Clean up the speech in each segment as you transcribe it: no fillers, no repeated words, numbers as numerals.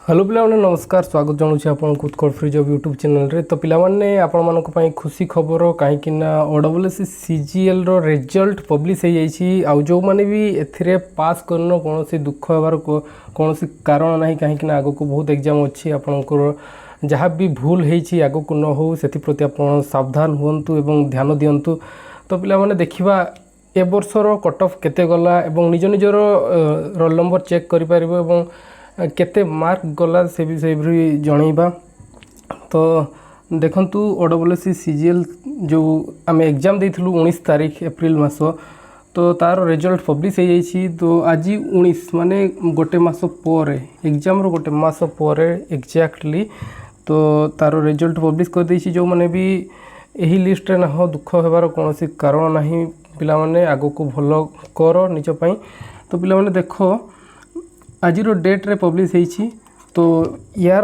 Hello पिलाने नमस्कार स्वागत जनाऊँ आपको Utkal free job YouTube channel रे। तो पिलाने आपण खुशी खबर कहीं ओडब्ल्यूएससी सीजीएल रो रिजल्ट पब्लिश हो जाइए। आउ जो मैंने भी एथिरे पास करन कौन दुख होबार कौन कारण ना कहीं आग को बहुत एग्जाम अच्छी आपंकर जहाँ भी भूल होती आग को न हो से प्रति आप सावधान हूँ एवं ध्यान दिंतु। तो पिलाने देखा ए वर्षर कट ऑफ केते गला एवं निज निजर रोल नंबर चेक करें केते मार्क गला से विषय भी जनइबा। तो देखंतु ओडब्ल्यूएससी सीजीएल जो आम एग्जाम देइथिलु 19 तारीख एप्रिल मास तो तार रिजल्ट पब्लिश हो जाइए। तो आज 19 माने गोटे मास पर एग्जाम रो गोटे मास पर एक्जाक्टली तो तार रिजल्ट पब्लिश कर देइछि। जो माने भी यही लिस्ट रे ना दुख होबार कौन कारण नहीं पिला माने आगो को भल कर निज पई। तो पिला माने देखो आज डेट रे पब्लिश होइछि। तो यार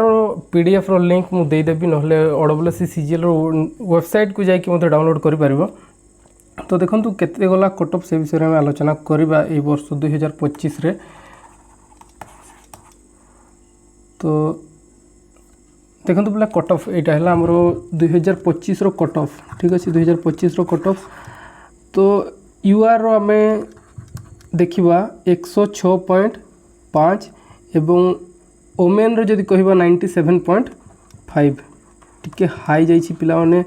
पीडीएफ रो लिंक मु दे देबी नहले ओडब्ल्यूएससी सीजीएल रो वेबसाइट को जाई कि मते डाउनलोड करि परिबो। तो देखंतु केते गला कट ऑफ से विषय में आलोचना करबा ए वर्ष 2025 रे। तो देखंतु पिला कट ऑफ एटा हला हमरो 2025 रो कट ऑफ ठीक अछि। 2025 रो कट ऑफ तो यूआर रो हमें देखिबा 106.5 एवं ओमेन रो जदि कहबा 97.5 टिके हाई जाइछि पिला माने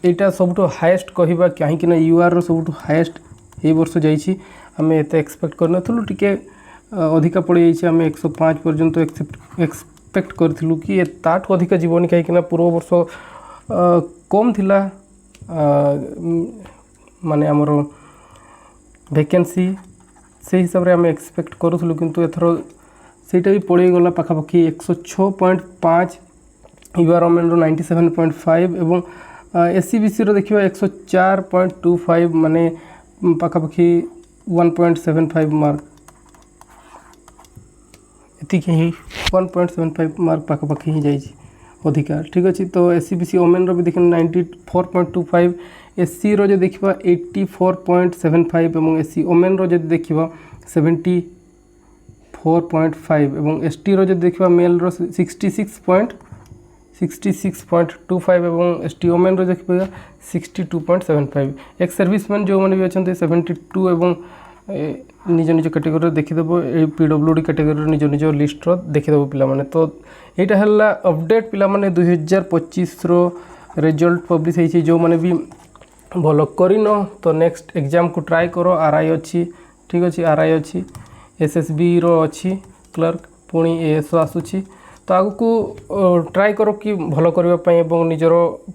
एटा सबटो हाईएस्ट कहबा कहीं ना यूआर रो सबटो हाईएस्ट ए वर्ष जाइछि। हमें एते एक्सपेक्ट करनथलु टिके अधिका पड़ जाइछि। हमें 105 पर्यंत एक्सपेक्ट करथिलु कि ए ताठ अधिका जीवनी कहीं ना पूर्व वर्ष कम थिला माने हमरो वैकेंसी से हिसाब रे हमें एक्सपेक्ट करूँ किंतु एथर सेटा भी पड़ गला पाखापाखि 106.5 यूआरओमेन रो 97.5 एवं एससीबीसी रो देखिबा 104.25 माने पाखापाखि 1.75 मार्क एतिके ही 1.75 मार्क पाखापाखि ही जाइछि अधिकार ठीक अच्छे। तो एससीबीसी ओमेन रो भी देखिन 94.25 एससी रो जो देखिबा 84.75 एवं एससी ओमेन रो जो देखिबा 74.5 एवं एसटी रो जो देखिबा मेल रो 66.25 एवं एसटी ओमेन रो देखिबा 62.75। एक सर्विसमैन जो माने भी अछन्ते 72 एवं निज निज कैटेगरी देखिदेव पीडब्ल्यूडी कैटेगरी निज निज लिस्ट देखिदेव पिला माने। तो यहाँ है अपडेट पिला माने 2025 रो रिजल्ट पब्लिश होइछि। जो माने भी भल करिन तो नेक्स्ट एग्जाम को ट्राई करो। आरआई अच्छी ठीक अच्छे आरआई अच्छी एसएसबी रो अच्छी क्लर्क पुणी एएसओ आसुची। तो आगु को ट्राई करो कि भल करबा पई एवं निजर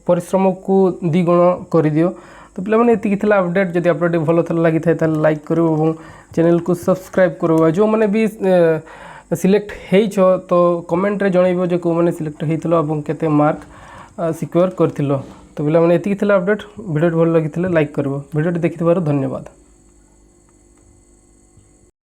परिश्रम को द्विगुण कर दियो। तो पिला माने एतिकी थिला अपडेट। जदि अपडेट भल लगी था लाइक करो और चैनल को सब्सक्राइब करो। जो माने भी सिलेक्ट हेइछ तो कमेंट रे जणाइबो जे को माने सिलेक्ट हेइथिलो एवं केते मार्क सिक्योर करथिलो। तो पिला माने एतिकी थिला अपडेट। वीडियो भल लगी लाइक करबो। वीडियो देखिथिबार धन्यवाद।